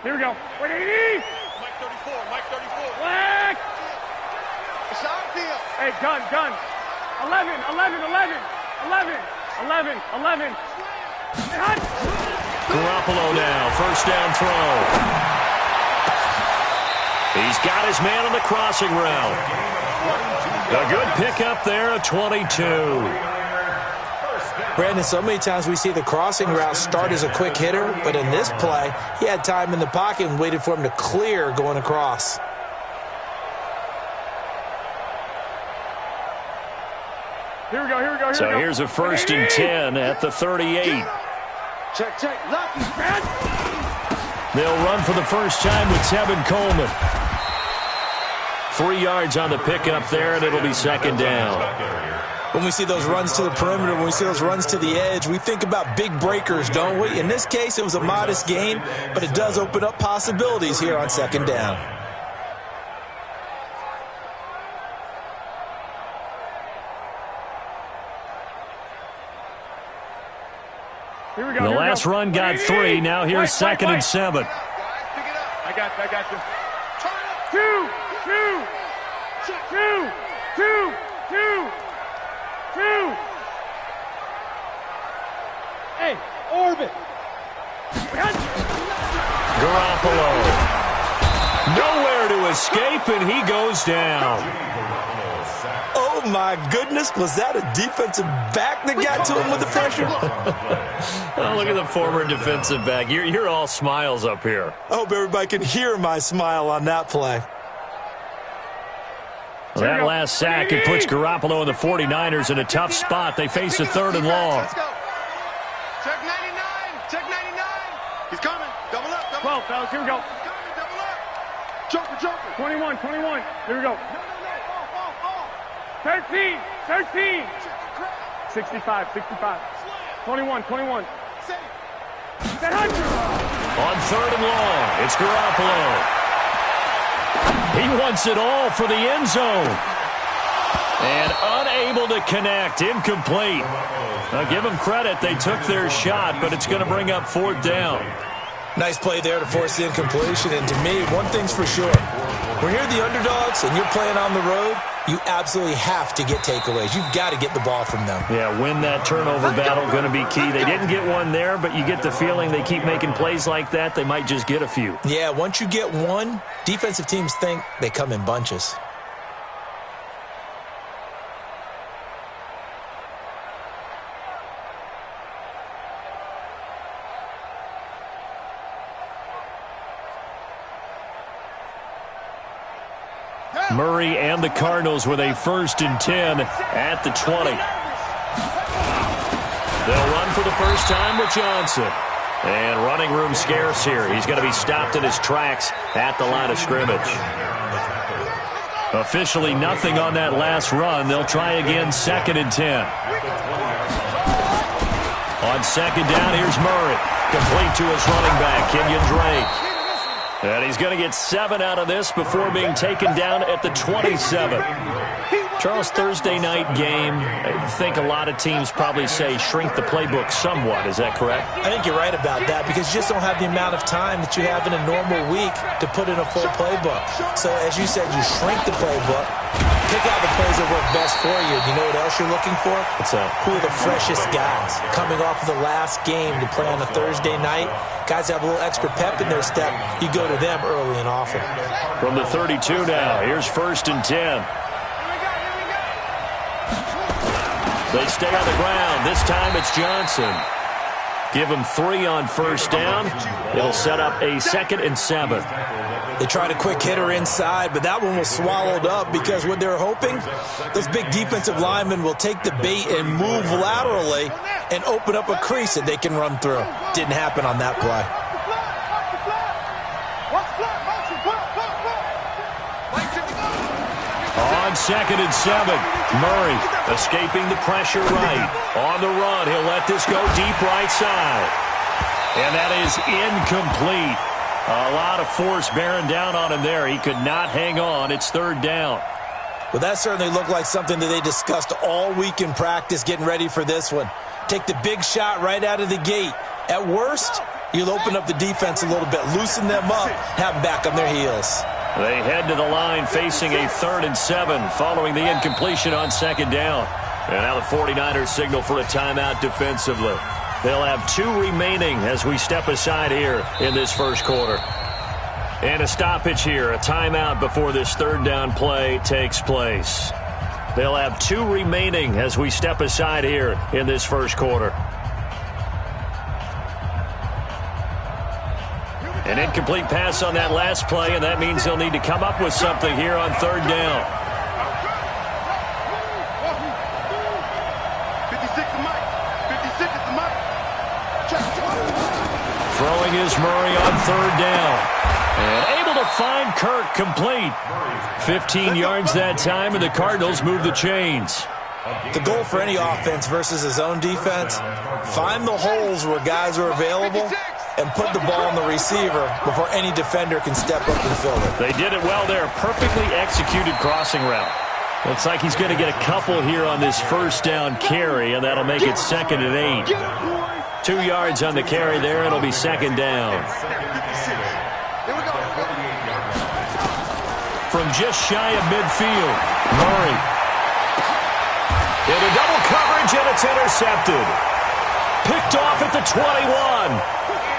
Here we go. 180. Mike 34. Mike 34. Black. Sharpen. Hey, gun. 11. 11. Garoppolo now, first down throw. He's got his man on the crossing route. A good pickup there, a 22. Brandon, so many times we see the crossing route start as a quick hitter, but in this play, he had time in the pocket and waited for him to clear going across. Here we go. So here's a 1st and 10 at the 38. Check. Lucky. They'll run for the first time with Tevin Coleman. 3 yards on the pickup there, and it'll be 2nd down. When we see those runs to the perimeter, when we see those runs to the edge, we think about big breakers, don't we? In this case, it was a modest gain, but it does open up possibilities here on 2nd down. The last run got 3. Now here's 2nd and 7. I got you. 2. Hey, orbit. Garoppolo. Nowhere to escape, and he goes down. Oh, my goodness. Was that a defensive back that got to him with the pressure? Oh, look at the former defensive back. You're all smiles up here. I hope everybody can hear my smile on that play. Well, that last sack, it puts Garoppolo and the 49ers in a tough spot. They face a 3rd and long. Let's go. Check 99. Check 99. He's coming. Double up. 12, fellas. Here we go. He's coming. Double up. Joker. 21. Here we go. 13. 65. 21. On 3rd and long, it's Garoppolo. He wants it all for the end zone. And unable to connect, incomplete. Now give them credit, they took their shot, but it's going to bring up 4th down. Nice play there to force the incompletion. And to me, one thing's for sure. When you're the underdogs and you're playing on the road, you absolutely have to get takeaways. You've got to get the ball from them. Yeah, win that turnover battle, going to be key. They didn't get one there, but you get the feeling they keep making plays like that, they might just get a few. Yeah, once you get one, defensive teams think they come in bunches. Murray and the Cardinals with a 1st and 10 at the 20. They'll run for the first time with Johnson. And running room scarce here. He's going to be stopped in his tracks at the line of scrimmage. Officially nothing on that last run. They'll try again 2nd and 10. On 2nd down, here's Murray. Complete to his running back, Kenyon Drake. And he's going to get 7 out of this before being taken down at the 27. Charles, Thursday night game, I think a lot of teams probably say shrink the playbook somewhat. Is that correct? I think you're right about that because you just don't have the amount of time that you have in a normal week to put in a full playbook. So as you said, you shrink the playbook, pick out the plays that work best for you. You know what else you're looking for? What's that? Who are the freshest guys coming off of the last game to play on a Thursday night? Guys have a little extra pep in their step. You go to them early and often. From the 32 now, here's 1st and 10. They stay on the ground. This time it's Johnson. Give him 3 on 1st down. It'll set up a 2nd and 7. They tried a quick hitter inside, but that one was swallowed up because what they're hoping, those big defensive linemen will take the bait and move laterally and open up a crease that they can run through. Didn't happen on that play. On 2nd and 7, Murray escaping the pressure right. On the run, he'll let this go deep right side. And that is incomplete. A lot of force bearing down on him there. He could not hang on. It's 3rd down. Well, that certainly looked like something that they discussed all week in practice getting ready for this one. Take the big shot right out of the gate. At worst, You'll open up the defense a little bit, loosen them up, have them back on their heels. They head to the line facing a 3rd and 7 following the incompletion on 2nd down. And now the 49ers signal for a timeout defensively. They'll have 2 remaining as we step aside here in this first quarter. And a stoppage here, a timeout before this 3rd down play takes place. They'll have 2 remaining as we step aside here in this first quarter. An incomplete pass on that last play, and that means they'll need to come up with something here on 3rd down. 56 to Mike. 56 is the Mike. Throwing is Murray on 3rd down. And able to find Kirk complete. 15 yards that time, and the Cardinals move the chains. The goal for any offense versus his own defense, find the holes where guys are available and put the ball on the receiver before any defender can step up and fill it. They did it well there. Perfectly executed crossing route. Looks like he's going to get a couple here on this 1st down carry, and that'll make it 2nd and 8. 2 yards on the carry there. It'll be 2nd down. From just shy of midfield, Murray. Into double coverage, and it's intercepted. Picked off at the 21.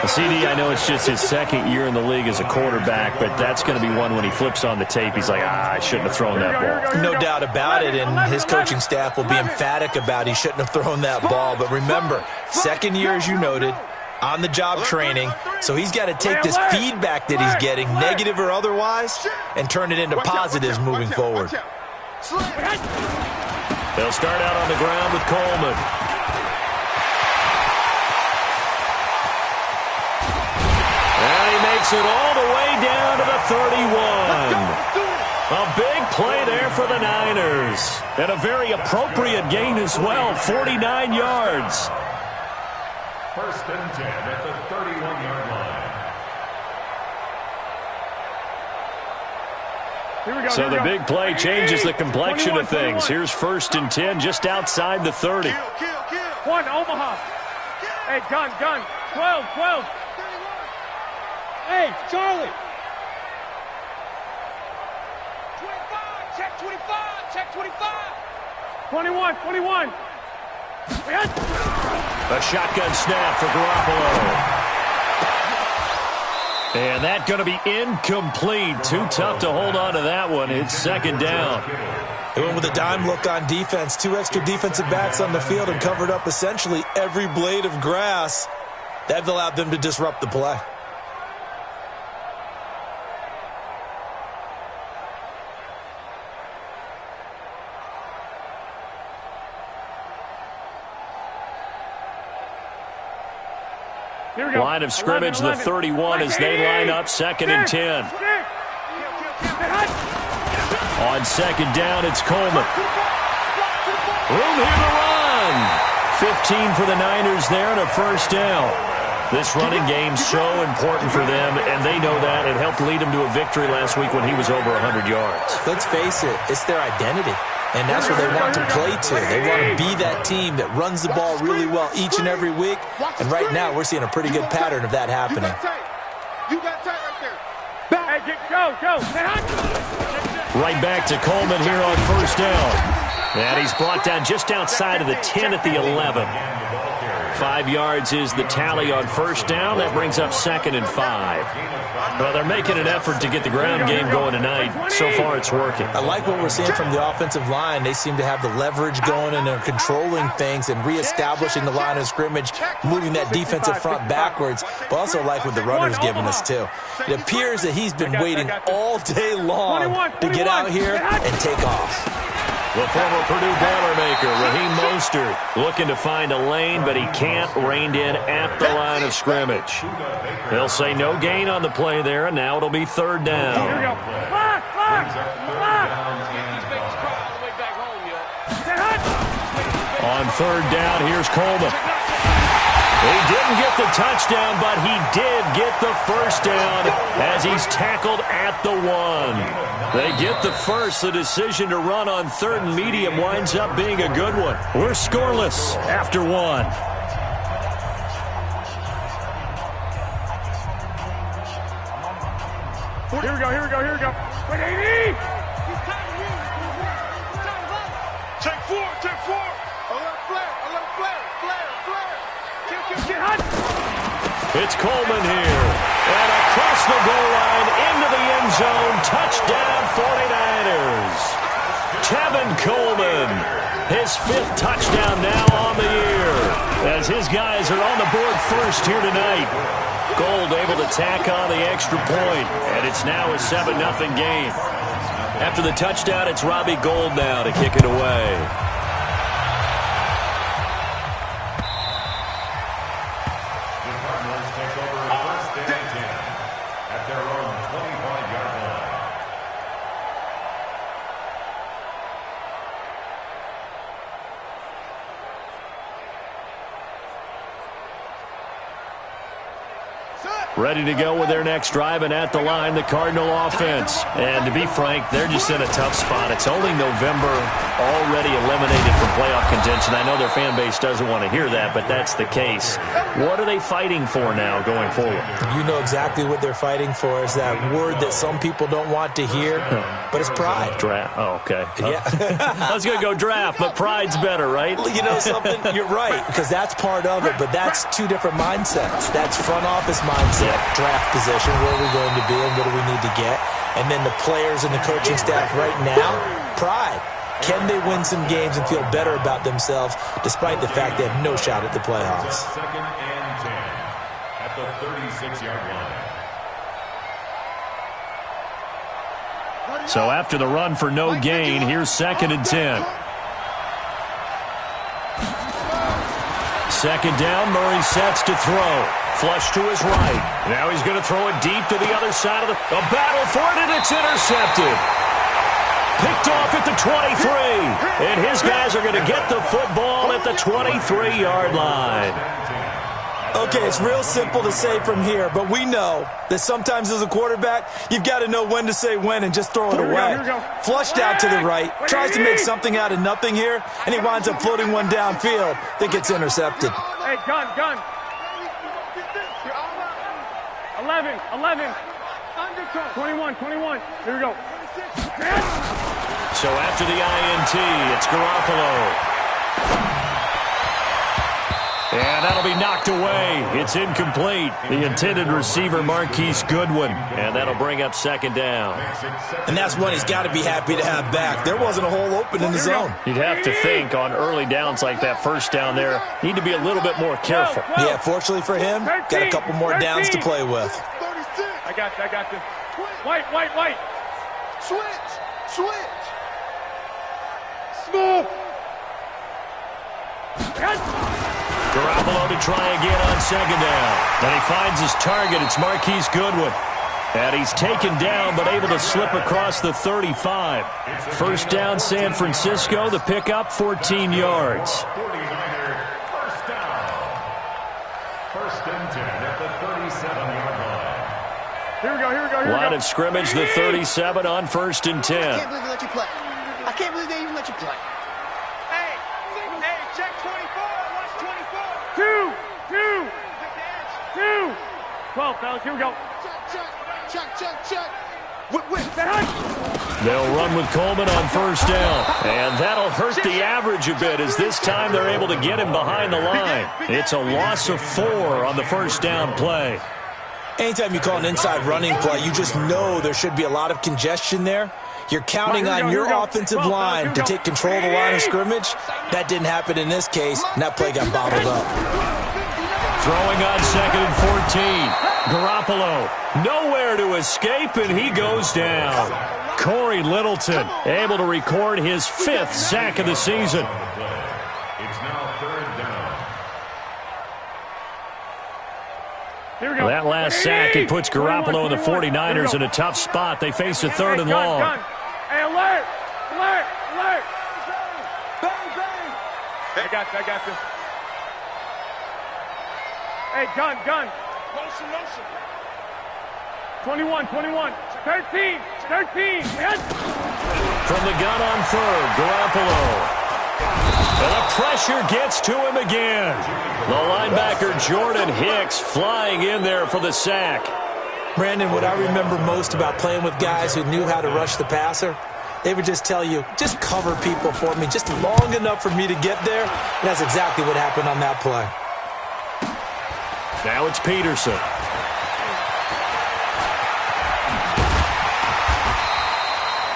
CD, I know it's just his 2nd year in the league as a quarterback, but that's going to be one when he flips on the tape. He's like, I shouldn't have thrown that ball. No doubt about it, and his coaching staff will be emphatic about he shouldn't have thrown that ball. But remember, 2nd year, as you noted, on-the-job training, so he's got to take this feedback that he's getting, negative or otherwise, and turn it into positives moving forward. They'll start out on the ground with Coleman. And he makes it all the way down to the 31. A big play there for the Niners. And a very appropriate gain as well, 49 yards. 1st and 10 at the 31-yard line. Here we go. So the big play changes the complexion of things. Here's 1st and 10 just outside the 30. One, Omaha. Hey, gun. 12. Hey, Charlie. 25, check 25. 21. A shotgun snap for Garoppolo. And that's going to be incomplete. Too tough to hold on to that one. It's 2nd down. They went with a dime look on defense. 2 extra defensive backs on the field and covered up essentially every blade of grass. That allowed them to disrupt the play. Line of scrimmage, the 31 as they line up 2nd and 10. On 2nd down, it's Coleman. Room here to run. 15 for the Niners there and a 1st down. This running game so important for them, and they know that. It helped lead them to a victory last week when he was over 100 yards. Let's face it, it's their identity. And that's what they want to play to. They want to be that team that runs the ball really well each and every week. And right now, we're seeing a pretty good pattern of that happening. You got tight right there. Hey, go. Right back to Coleman here on 1st down. And he's brought down just outside of the 10 at the 11. 5 yards is the tally on 1st down. That brings up 2nd and 5. Well, they're making an effort to get the ground game going tonight. So far, it's working. I like what we're seeing from the offensive line. They seem to have the leverage going, and they're controlling things and reestablishing the line of scrimmage, moving that defensive front backwards. But also like what the runner's giving us, too. It appears that he's been waiting all day long to get out here and take off. The former Purdue Boilermaker, Raheem Mostert, looking to find a lane, but he can't, reined in at the line of scrimmage. They'll say no gain on the play there, and now it'll be 3rd down. Here we go. On 3rd down, here's Coleman. He didn't get the touchdown, but he did get the 1st down as he's tackled at the 1. They get the first. The decision to run on 3rd and medium winds up being a good one. We're scoreless after 1. Here we go, here we go, here we go. Wait, 80! Check four, check four. A little flare. Get hot! It's Coleman here. And across the goal line into the end zone. Touchdown 49ers. Tevin Coleman. His 5th touchdown now on the year. As his guys are on the board first here tonight. Gold able to tack on the extra point. And it's now a 7-0 game. After the touchdown, it's Robbie Gould now to kick it away. Ready to go with their next drive, and at the line, the Cardinal offense. And to be frank, they're just in a tough spot. It's only November, already eliminated from playoff contention. I know their fan base doesn't want to hear that, but that's the case. What are they fighting for now going forward? You know exactly what they're fighting for. Is that word that some people don't want to hear, but it's pride. Draft. Oh, okay. Yeah. I was going to go draft, but pride's better, right? You know something? You're right, because that's part of it, but that's two different mindsets. That's front office mindset, draft position, where are we going to be and what do we need to get? And then the players and the coaching staff right now, pride. Can they win some games and feel better about themselves despite the fact they have no shot at the playoffs? 2nd and 10 at the 36-yard line. So after the run for no gain, here's 2nd and 10. 2nd down, Murray sets to throw. Flush to his right. Now he's going to throw it deep to the other side of the battle for it, and it's intercepted. Picked off at the 23. And his guys are going to get the football at the 23-yard line. Okay, it's real simple to say from here, but we know that sometimes as a quarterback, you've got to know when to say when and just throw it away. Flushed out to the right, tries to make something out of nothing here, and he winds up floating one downfield that gets intercepted. Hey, gun. 11. 21. Here we go. So after the INT, it's Garoppolo. And that'll be knocked away. It's incomplete. The intended receiver, Marquise Goodwin. And that'll bring up 2nd down. And that's one he's got to be happy to have back. There wasn't a hole open in the zone. You'd have to think on early downs like that, first down there, need to be a little bit more careful. Yeah, fortunately for him, got a couple more downs to play with. I got this. White. Switch. Smooth. Garoppolo to try again on 2nd down. And he finds his target. It's Marquise Goodwin. And he's taken down but able to slip across the 35. First down, San Francisco. The pickup, 14 yards. 49er first down. 1st and 10 at the 37-yard line. Here we go. Line of scrimmage, the 37 on 1st and 10. I can't believe they let you play. I can't believe they even let you play. Hey, check 24. Watch 24. 2. 12, fellas. Here we go. Check. They'll run with Coleman on 1st down. And that'll hurt the average a bit as this time they're able to get him behind the line. It's a loss of 4 on the 1st down play. Anytime you call an inside running play, you just know there should be a lot of congestion there. You're counting on your offensive line to take control of the line of scrimmage. That didn't happen in this case, and that play got bottled up. Throwing on 2nd and 14. Garoppolo, nowhere to escape, and he goes down. Corey Littleton able to record his 5th sack of the season. It's now 3rd down. Here we go. That last sack, it puts Garoppolo and the 49ers in a tough spot. They face a 3rd and long. Hey, alert! I got this. Hey, gun. Motion. 21. 13. From the gun on 3rd, Garoppolo. And the pressure gets to him again. The linebacker, Jordan Hicks, flying in there for the sack. Brandon, what I remember most about playing with guys who knew how to rush the passer, they would just tell you, just cover people for me, just long enough for me to get there. And that's exactly what happened on that play. Now it's Peterson.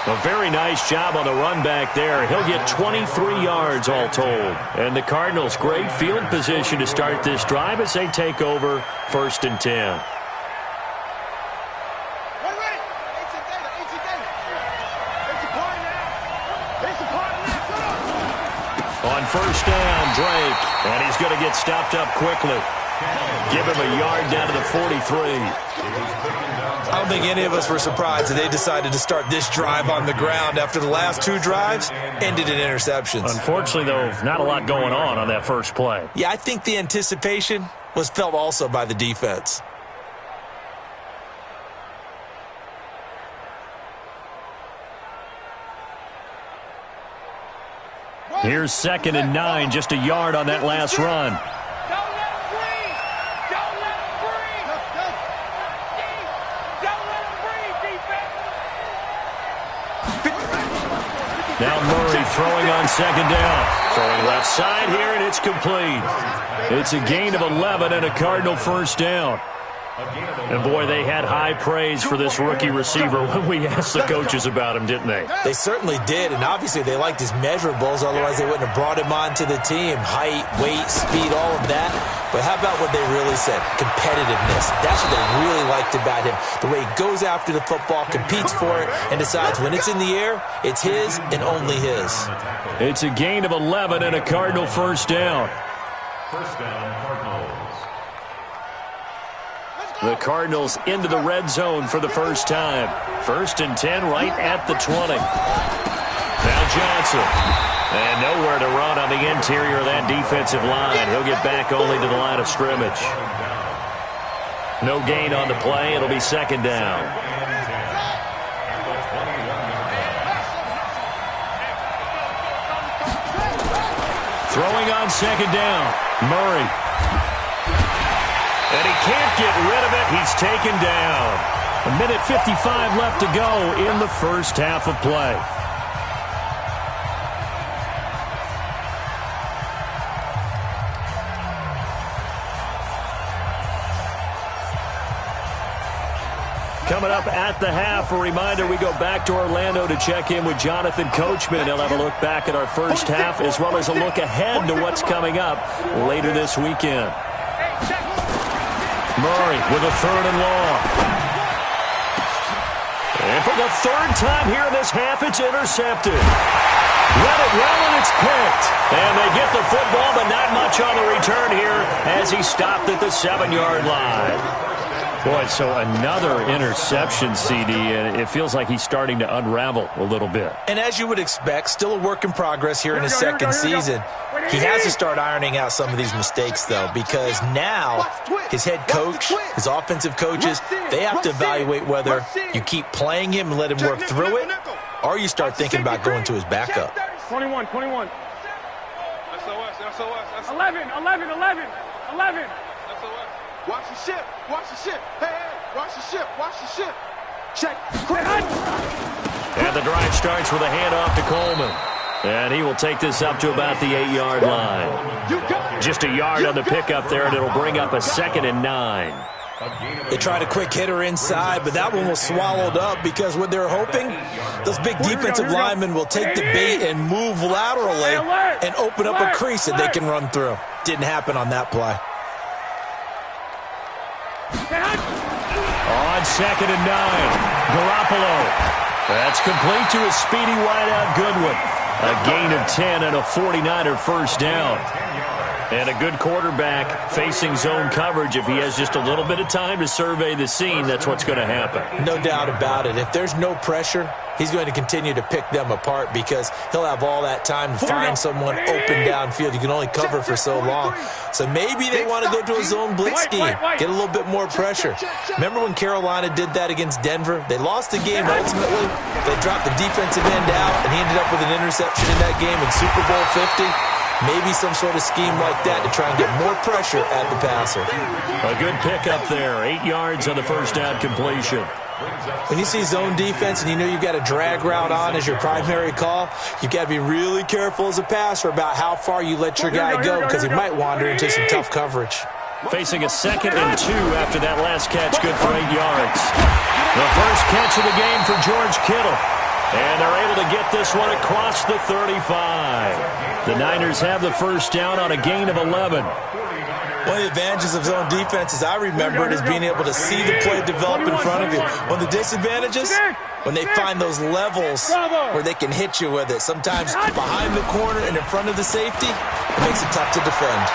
A very nice job on the run back there. He'll get 23 yards all told. And the Cardinals, great field position to start this drive as they take over 1st and 10. On 1st down, Drake. And he's going to get stopped up quickly. Give him a yard down to the 43. I don't think any of us were surprised that they decided to start this drive on the ground after the last 2 drives ended in interceptions. Unfortunately, though, not a lot going on that first play. Yeah, I think the anticipation was felt also by the defense. Here's 2nd and 9, just a yard on that last run. Now Murray throwing on 2nd down. Throwing left side here, and it's complete. It's a gain of 11 and a Cardinal 1st down. And, boy, they had high praise for this rookie receiver when we asked the coaches about him, didn't they? They certainly did, and obviously they liked his measurables. Otherwise, they wouldn't have brought him onto the team. Height, weight, speed, all of that. But how about what they really said? Competitiveness. That's what they really liked about him. The way he goes after the football, competes for it, and decides when it's in the air, it's his and only his. It's a gain of 11 and a Cardinal 1st down. 1st down, Cardinals. The Cardinals into the red zone for the first time. 1st and 10 right at the 20. Now Johnson. And nowhere to run on the interior of that defensive line. He'll get back only to the line of scrimmage. No gain on the play. It'll be 2nd down. Throwing on 2nd down. Murray. And he can't get rid of it. He's taken down. 1:55 left to go in the first half of play. Coming up at the half, a reminder, we go back to Orlando to check in with Jonathan Coachman. He'll have a look back at our first half as well as a look ahead to what's coming up later this weekend. Murray with a 3rd and long. And for the 3rd time here in this half, it's intercepted. Let it roll, and it's picked. And they get the football, but not much on the return here as he stopped at the 7-yard line. Boy, so another interception, CD, and it feels like he's starting to unravel a little bit. And as you would expect, still a work in progress here in his second season. He has to start ironing out some of these mistakes, though, because now his head coach, his offensive coaches, they have to evaluate whether you keep playing him and let him work through it, or you start thinking about going to his backup. 21. SOS. 11. Watch the ship. Hey, watch the ship. Check. And the drive starts with a handoff to Coleman. And he will take this up to about the 8-yard line. Just a yard on the pickup there, and it'll bring up a 2nd and 9. They tried a quick hitter inside, but that one was swallowed up because what they're hoping, those big defensive linemen will take the bait and move laterally and open up a crease that they can run through. Didn't happen on that play. On 2nd and 9, Garoppolo. That's complete to a speedy wideout Goodwin. A gain of 10 and a 49er 1st down. And a good quarterback facing zone coverage. If he has just a little bit of time to survey the scene, that's what's going to happen. No doubt about it. If there's no pressure, he's going to continue to pick them apart because he'll have all that time to find someone open downfield. You can only cover for so long. So maybe they want to go to a zone blitz scheme, get a little bit more pressure. Remember when Carolina did that against Denver? They lost the game ultimately. They dropped the defensive end out, and he ended up with an interception in that game in Super Bowl 50. Maybe some sort of scheme like that to try and get more pressure at the passer. A good pickup there. 8 yards on the first down completion. When you see zone defense and you know you've got a drag route on as your primary call, you've got to be really careful as a passer about how far you let your guy go because he might wander into some tough coverage. Facing a 2nd and 2 after that last catch, good for 8 yards. The first catch of the game for George Kittle. And they're able to get this one across the 35. The Niners have the first down on a gain of 11. One of the advantages of zone defense, as I remember it, is being able to see the play develop in front of you. One of the disadvantages, when they find those levels where they can hit you with it, sometimes behind the corner and in front of the safety, it makes it tough to defend.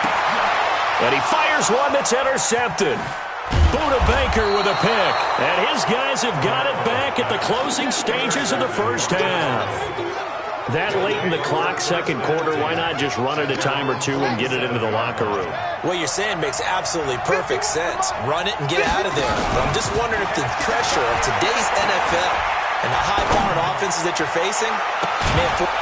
And he fires one that's intercepted. Buda Baker with a pick. And his guys have got it back at the closing stages of the first half. That late in the clock, second quarter, why not just run it a time or two and get it into the locker room? What you're saying makes absolutely perfect sense. Run it and get out of there. But I'm just wondering if the pressure of today's NFL and the high-powered offenses that you're facing,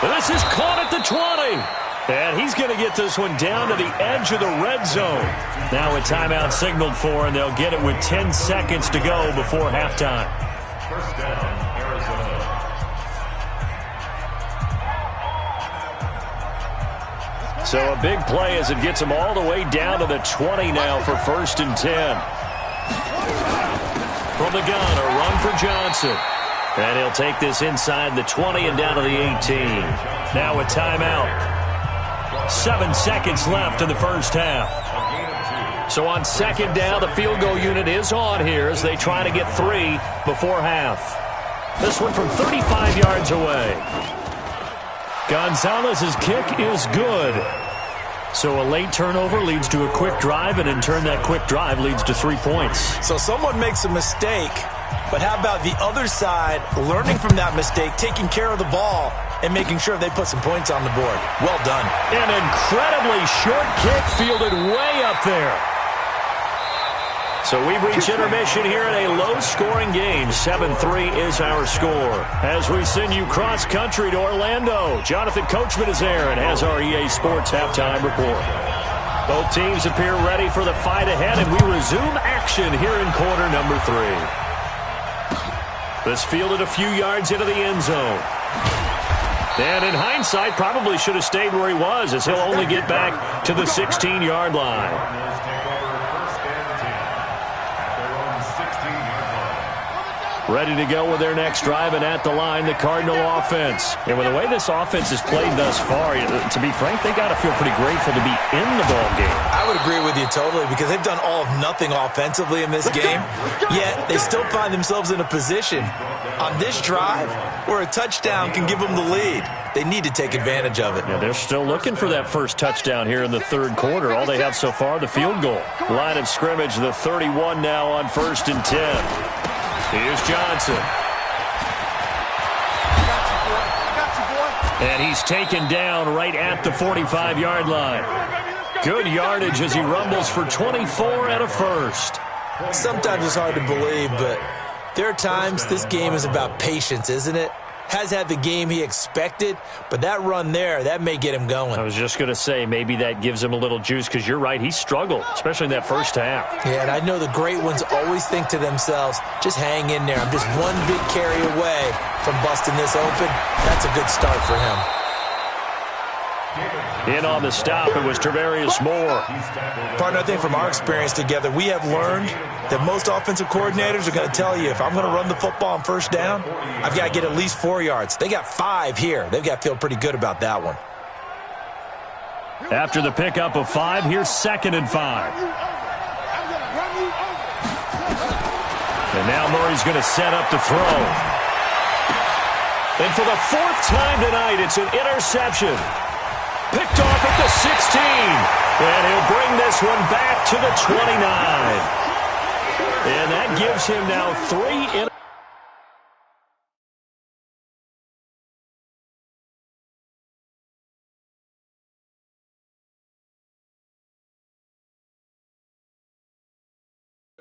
This is caught at the 20. And he's going to get this one down to the edge of the red zone. Now a timeout signaled for, and they'll get it with 10 seconds to go before halftime. First down, Arizona. So a big play as it gets him all the way down to the 20 now for 1st and 10. From the gun, a run for Johnson. And he'll take this inside the 20 and down to the 18. Now a timeout. 7 seconds left in the first half. So on second down, the field goal unit is on here as they try to get 3 before half. This one from 35 yards away. Gonzalez's kick is good. So a late turnover leads to a quick drive, and in turn that quick drive leads to 3 points. So someone makes a mistake, but how about the other side learning from that mistake, taking care of the ball, and making sure they put some points on the board? Well done. An incredibly short kick fielded way up there. So we've reached intermission here in a low-scoring game. 7-3 is our score. As we send you cross-country to Orlando, Jonathan Coachman is there and has our EA Sports halftime report. Both teams appear ready for the fight ahead, and we resume action here in quarter number 3. This fielded a few yards into the end zone. And in hindsight, probably should have stayed where he was, as he'll only get back to the 16-yard line. Ready to go with their next drive, and at the line, the Cardinal offense. And with the way this offense has played thus far, to be frank, they got to feel pretty grateful to be in the ball game. I would agree with you totally, because they've done all of nothing offensively in this game, yet they still find themselves in a position on this drive where a touchdown can give them the lead. They need to take advantage of it. Yeah, they're still looking for that first touchdown here in the third quarter. All they have so far, the field goal. Line of scrimmage, the 31 now on 1st and 10. Here's Johnson. And he's taken down right at the 45-yard line. Good yardage as he rumbles for 24 and a first. Sometimes it's hard to believe, but there are times this game is about patience, isn't it? Has had the game he expected, but that run there, that may get him going. I was just going to say, maybe that gives him a little juice, because you're right, he struggled, especially in that first half. Yeah, and I know the great ones always think to themselves, just hang in there. I'm just one big carry away from busting this open. That's a good start for him. In on the stop, it was Travarius Moore. Partner, I think from our experience together, we have learned that most offensive coordinators are going to tell you, if I'm going to run the football on first down, I've got to get at least 4 yards. They got 5 here. They've got to feel pretty good about that one. After the pickup of 5, here's 2nd and 5. And now Murray's going to set up to throw. And for the 4th time tonight, it's an interception. Picked off at the 16. And he'll bring this one back to the 29. And that gives him now 3 in.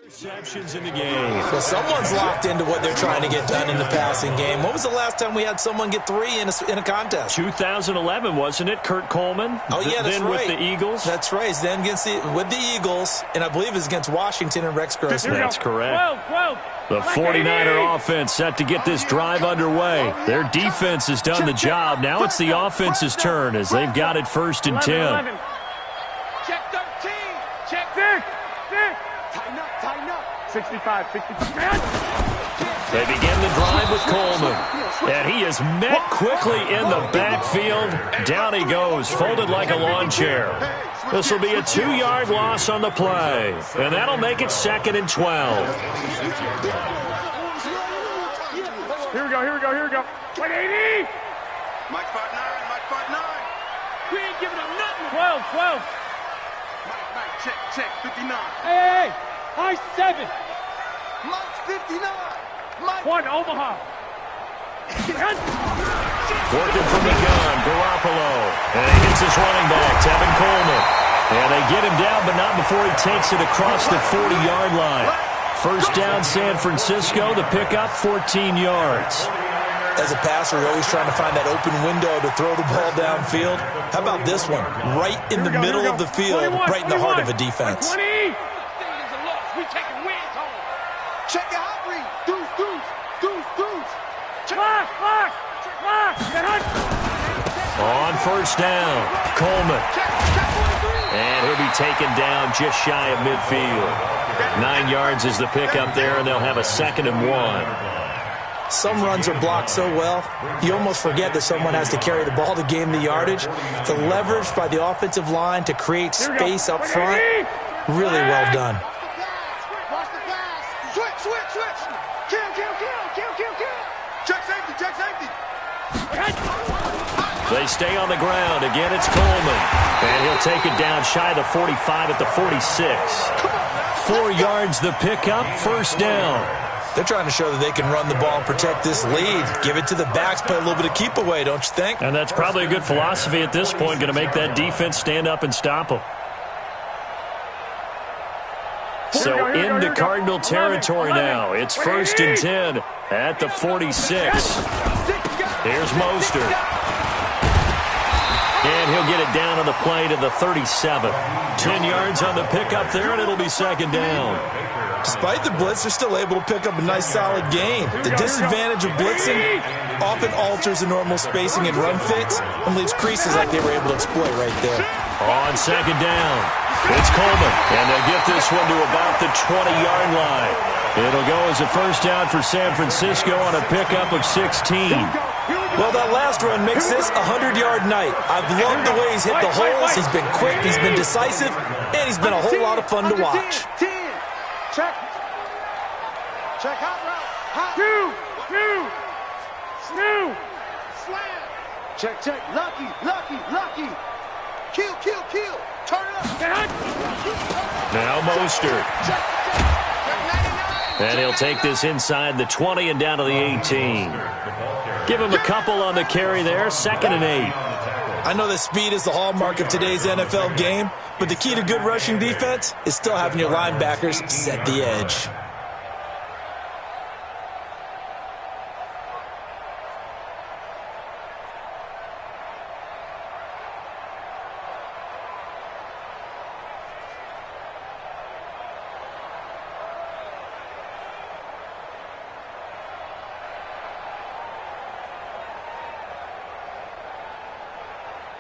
Receptions in the game. Well, someone's locked into what they're trying to get done in the passing game. When was the last time we had someone get 3 in a contest? 2011, wasn't it? Kurt Coleman. Oh, yeah, that's then right. with the Eagles. That's right. Then with the Eagles, and I believe it's against Washington and Rex Grossman. That's correct. 12. The 49er offense set to get this drive underway. Their defense has done the job. Now it's the offense's turn as they've got it 1st and 10. 11. Check 13. Check 6. Tighten up. 65. They begin the drive with Coleman. And he is met quickly in the backfield. Down he goes, folded like a lawn chair. This will be a 2-yard loss on the play. And that'll make it 2nd and 12. Here we go. 180. Mike 5'9". We ain't giving up nothing. 12. Mike, check. 59. Hey. High 7. Mike's 59. Mike. 1, Omaha. Working from the gun, Garoppolo. And he gets his running back, Tevin Coleman. And they get him down, but not before he takes it across the 40-yard line. 1st down, San Francisco. The pickup, 14 yards. As a passer, you're always trying to find that open window to throw the ball downfield. How about this one? Right in the middle of the field, 21, right in the heart of a defense. 20. We taking wins home. Check the hot read. Deuce. Lock. On 1st down, Coleman. And he'll be taken down just shy of midfield. 9 yards is the pickup there, and they'll have a 2nd and 1. Some runs are blocked so well, you almost forget that someone has to carry the ball to gain the yardage. The leverage by the offensive line to create space up front, really well done. Watch the pass. Switch. Kill. Check safety. They stay on the ground. Again, it's Coleman. And he'll take it down shy of the 45 at the 46. 4 yards the pickup, 1st down. They're trying to show that they can run the ball and protect this lead. Give it to the backs, play a little bit of keep away, don't you think? And that's probably a good philosophy at this point, going to make that defense stand up and stop them. So into Cardinal territory now. It's 1st and 10 at the 46. Here's Mostert. And he'll get it down on the play to the 37. 10 yards on the pickup there, and it'll be 2nd down. Despite the blitz, they're still able to pick up a nice, solid gain. The disadvantage of blitzing often alters the normal spacing and run fits and leaves creases like they were able to exploit right there. On 2nd down, it's Coleman, and they'll get this one to about the 20-yard line. It'll go as a 1st down for San Francisco on a pickup of 16. Well, that last run makes this a 100-yard night. I've loved the way he's hit the holes. He's been quick, he's been decisive, and he's been a whole lot of fun to watch. 10. Check hot route. 2. Slam. Check. Lucky. Kill. Turn it up. Now Mostert. And he'll take this inside the 20 and down to the 18. Give him a couple on the carry there, 2nd and 8. I know that speed is the hallmark of today's NFL game, but the key to good rushing defense is still having your linebackers set the edge.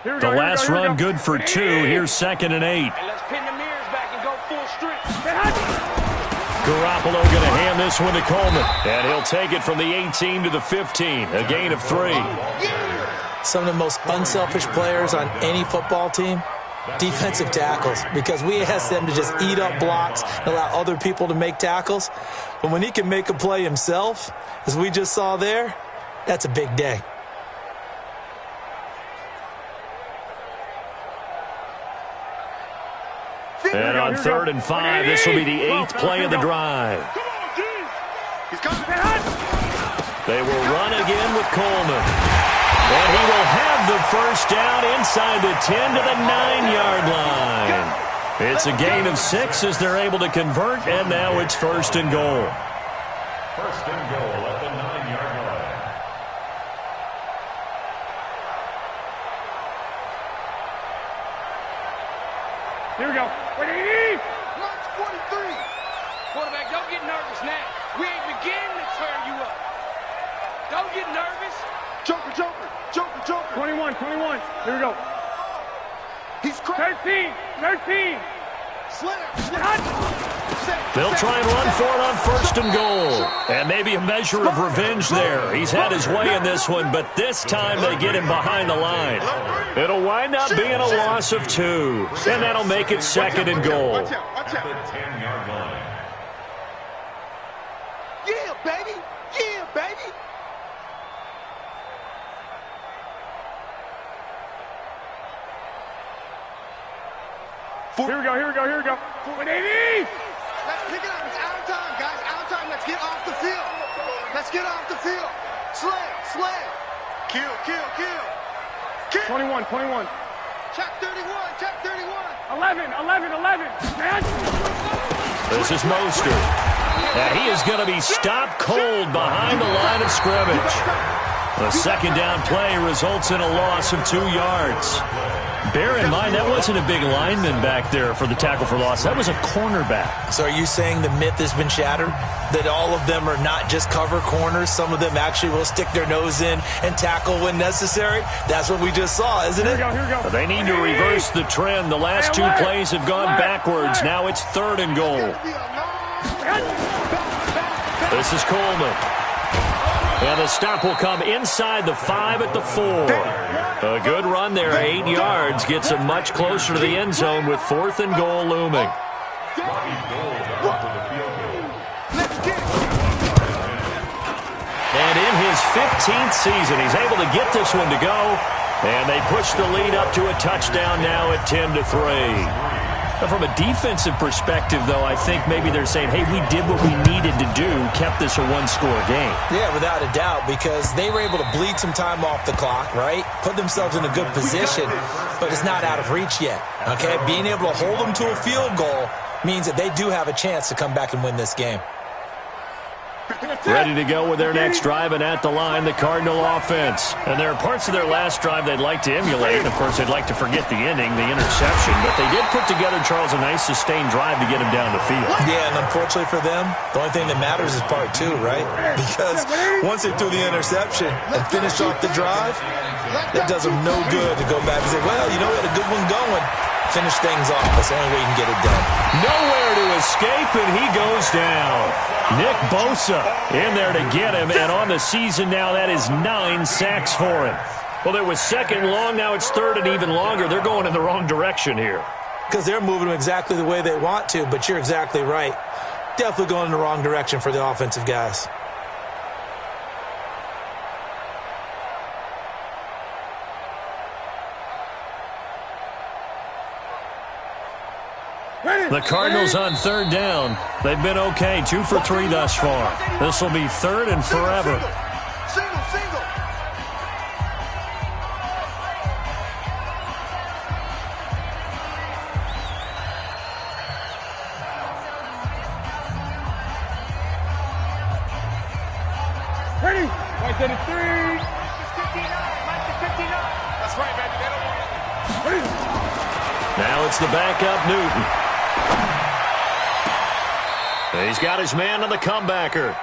The last run good for 2. Here's 2nd and 8. Let's pin the mirrors back and go full strength. Garoppolo going to hand this one to Coleman. And he'll take it from the 18 to the 15. A gain of 3. Some of the most unselfish players on any football team, defensive tackles, because we ask them to just eat up blocks and allow other people to make tackles. But when he can make a play himself, as we just saw there, that's a big day. And on 3rd and 5, this will be the 8th play of the drive. They will run again with Coleman. And he will have the 1st down inside the 10 to the 9-yard line. It's a gain of 6 as they're able to convert, and now it's 1st and goal. 1st and goal at the 9-yard line. Here we go. 180. March 43. Quarterback, don't get nervous now. We ain't beginning to tear you up. Don't get nervous. Joker, Joker, Joker, Joker. 21. Here we go. He's crazy. 13. They'll try and run for it on 1st and goal. And maybe a measure of revenge there. He's had his way in this one, but this time they get him behind the line. It'll wind up being a loss of 2. And that'll make it 2nd and goal. At the 10-yard line. Yeah, baby. Yeah, baby. Here we go. 180. Let's pick it up. It's out of time, guys. Out of time. Let's get off the field. Let's get off the field. Slay. Kill. 21. Check 31. 11. Man. This is Mostert. And he is going to be stopped cold behind the line of scrimmage. The 2nd down play results in a loss of 2 yards. Bear in mind, that wasn't a big lineman back there for the tackle for loss. That was a cornerback. So are you saying the myth has been shattered? That all of them are not just cover corners? Some of them actually will stick their nose in and tackle when necessary? That's what we just saw, isn't it? Here we go. They need to reverse the trend. The last 2 plays have gone backwards. Now it's 3rd and goal. This is Coleman. And the stop will come inside the 5 at the 4. A good run there, 8 yards, gets him much closer to the end zone with 4th and goal looming. And in his 15th season, he's able to get this one to go. And they push the lead up to a touchdown now at 10-3. From a defensive perspective, though, I think maybe they're saying, hey, we did what we needed to do, kept this a 1-score game. Yeah, without a doubt, because they were able to bleed some time off the clock, right? Put themselves in a good position, but it's not out of reach yet, okay? Being able to hold them to a field goal means that they do have a chance to come back and win this game. Ready to go with their next drive, and at the line, the Cardinal offense. And there are parts of their last drive they'd like to emulate. Of course, they'd like to forget the ending, the interception. But they did put together, Charles, a nice sustained drive to get him down the field. Yeah, and unfortunately for them, the only thing that matters is part 2, right? Because once they threw the interception and finished off the drive, that does them no good to go back and say, well, you know, we had a good one going. Finish things off. That's the only way you can get it done. Nowhere to escape, and he goes down. Nick Bosa in there to get him, and on the season now, that is 9 sacks for him. Well, it was 2nd and long, now it's 3rd and even longer. They're going in the wrong direction here. Because they're moving them exactly the way they want to, but you're exactly right. Definitely going in the wrong direction for the offensive guys. The Cardinals on 3rd down. They've been okay, 2 for 3 thus far. This will be 3rd and forever. Single. Ready. Right to the 3. That's right, baby. They don't want it. Now it's the backup, Newton. He's got his man on the comebacker.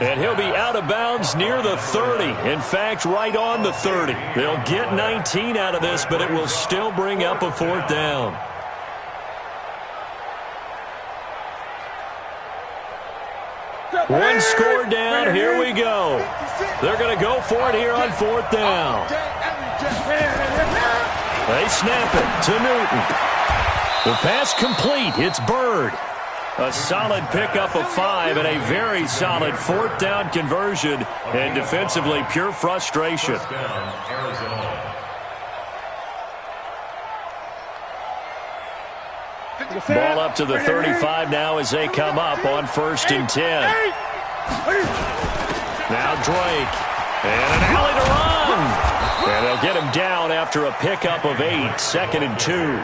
And he'll be out of bounds near the 30. In fact, right on the 30. They'll get 19 out of this, but it will still bring up a 4th down. One score down. Here we go. They're going to go for it here on 4th down. They snap it to Newton. The pass complete. It's Bird. A solid pickup of 5 and a very solid 4th down conversion. And defensively, pure frustration. Ball up to the 35 now as they come up on 1st and 10. Now Drake. And an alley to run. And they'll get him down after a pickup of 8. 2nd and 2.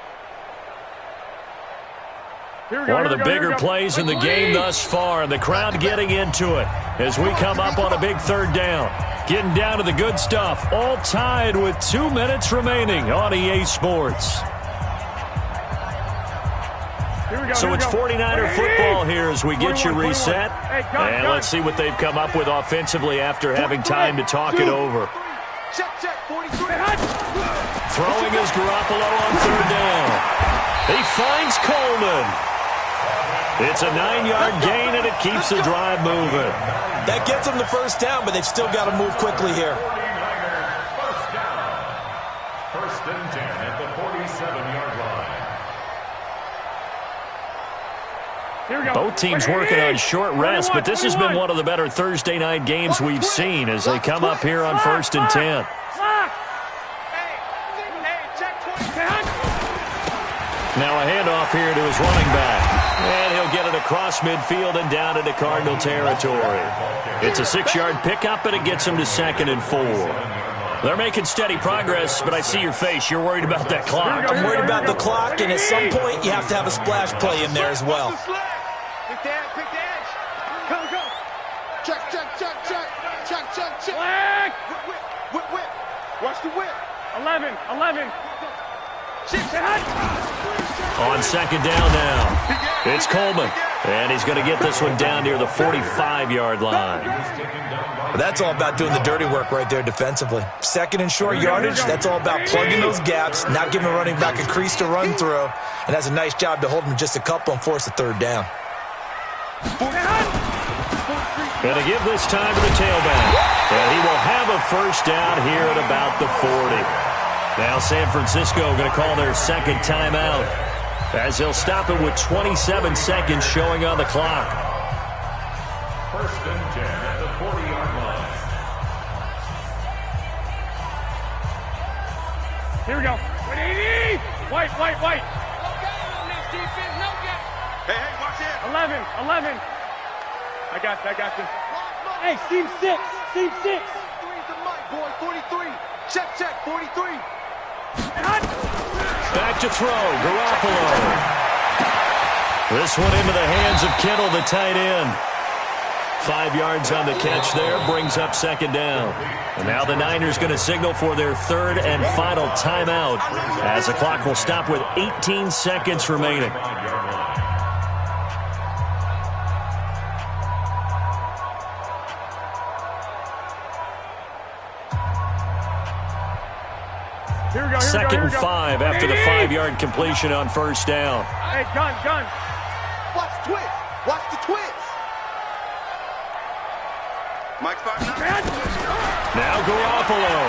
One of the bigger plays in the game thus far, and the crowd getting into it as we come up on a big third down. Getting down to the good stuff, all tied with 2 minutes remaining on EA Sports. So it's 49er football here as we get you reset. And let's see what they've come up with offensively after having time to talk it over. Throwing is Garoppolo on third down. He finds Coleman. It's a 9-yard gain, and it keeps the drive moving. That gets them the first down, but they've still got to move quickly here. First and 10 at the 47-yard line. Both teams working on short rest, but this has been one of the better Thursday night games we've seen as they come up here on first and 10. Now a handoff here to his running back. And he'll get it across midfield and down into Cardinal territory. It's a 6-yard pickup, and it gets him to 2nd and 4. They're making steady progress, but I see your face. You're worried about that clock. I'm worried about the clock, and at some point, you have to have a splash play in there as well. Pick the edge. Go. Check. Whip. Watch the whip. 11. On second down now, it's Coleman. And he's going to get this one down near the 45-yard line. That's all about doing the dirty work right there defensively. Second and short yardage, that's all about plugging those gaps, not giving a running back a crease to run through, and has a nice job to hold him just a couple and force a third down. Going to give this time to the tailback. And he will have a first down here at about the 40. Now San Francisco going to call their second timeout as he'll stop it with 27 seconds showing on the clock. First and 10 at the 40-yard line. Here we go. 180. White. No game on this defense. No game. Hey, watch it. 11. I got you. Hey, seam 6. 3's the mic, boy. 43. Check. 43. Back to throw, Garoppolo. This one into the hands of Kittle, the tight end. 5 yards on the catch there, brings up second down. And now the Niners going to signal for their third and final timeout as the clock will stop with 18 seconds remaining. Here we go. Second and 5 after the 5-yard completion on first down. Hey, gun. Watch the twist. Mike's back now. Now Garoppolo.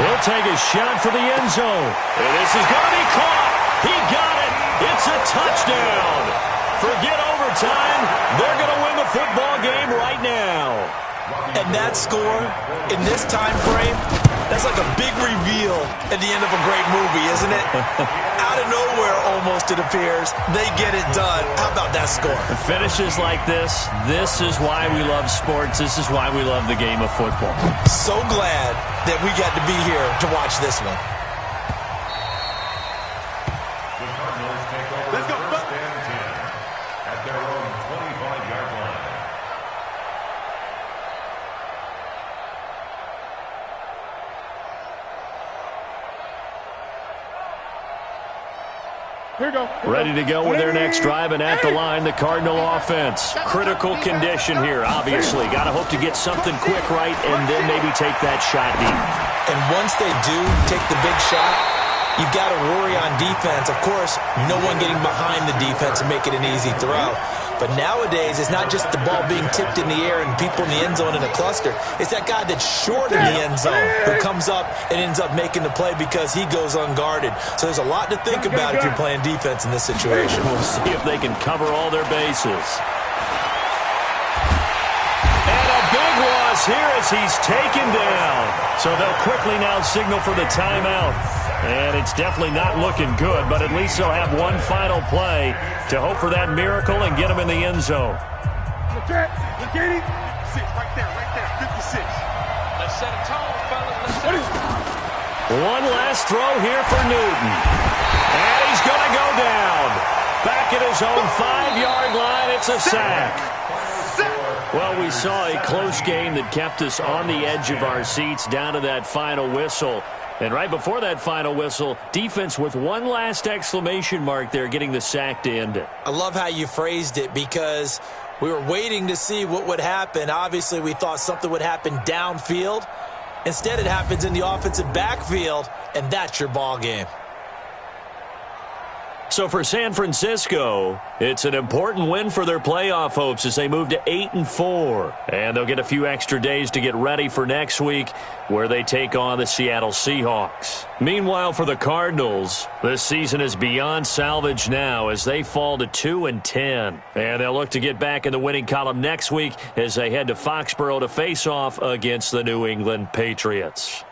He'll take a shot for the end zone. And this is going to be caught. He got it. It's a touchdown. Forget overtime. They're going to win the football game right now. And that score in this time frame, that's like a big reveal at the end of a great movie, isn't it? Out of nowhere, almost, it appears. They get it done. How about that score? Finishes like this is why we love sports. This is why we love the game of football. So glad that we got to be here to watch this one. The Cardinals take over first and 10 at their own 25-yard line. Here we go. Ready to go with their next drive, and at the line, the Cardinal offense. Critical condition here, obviously. Got to hope to get something quick right and then maybe take that shot deep. And once they do take the big shot, you've got to worry on defense. Of course, no one getting behind the defense and make it an easy throw. But nowadays, it's not just the ball being tipped in the air and people in the end zone in a cluster. It's that guy that's short in the end zone who comes up and ends up making the play because he goes unguarded. So there's a lot to think about if you're playing defense in this situation. We'll see if they can cover all their bases. And a big loss here as he's taken down. So they'll quickly now signal for the timeout. And it's definitely not looking good, but at least they'll have one final play to hope for that miracle and get him in the end zone. Look at him. 6, right there, 56. Let's set a tone, fellas. One last throw here for Newton. And he's going to go down. Back at his own 5-yard line, it's a sack. Well, we saw a close game that kept us on the edge of our seats down to that final whistle. And right before that final whistle, defense with one last exclamation mark there, getting the sack to end it. I love how you phrased it, because we were waiting to see what would happen. Obviously, we thought something would happen downfield. Instead, it happens in the offensive backfield, and that's your ball game. So for San Francisco, it's an important win for their playoff hopes as they move to 8-4. And they'll get a few extra days to get ready for next week, where they take on the Seattle Seahawks. Meanwhile, for the Cardinals, this season is beyond salvage now as they fall to 2-10. And they'll look to get back in the winning column next week as they head to Foxborough to face off against the New England Patriots.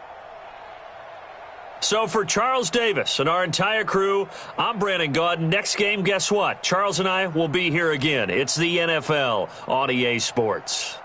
So for Charles Davis and our entire crew, I'm Brandon Gaudin. Next game, guess what? Charles and I will be here again. It's the NFL on EA Sports.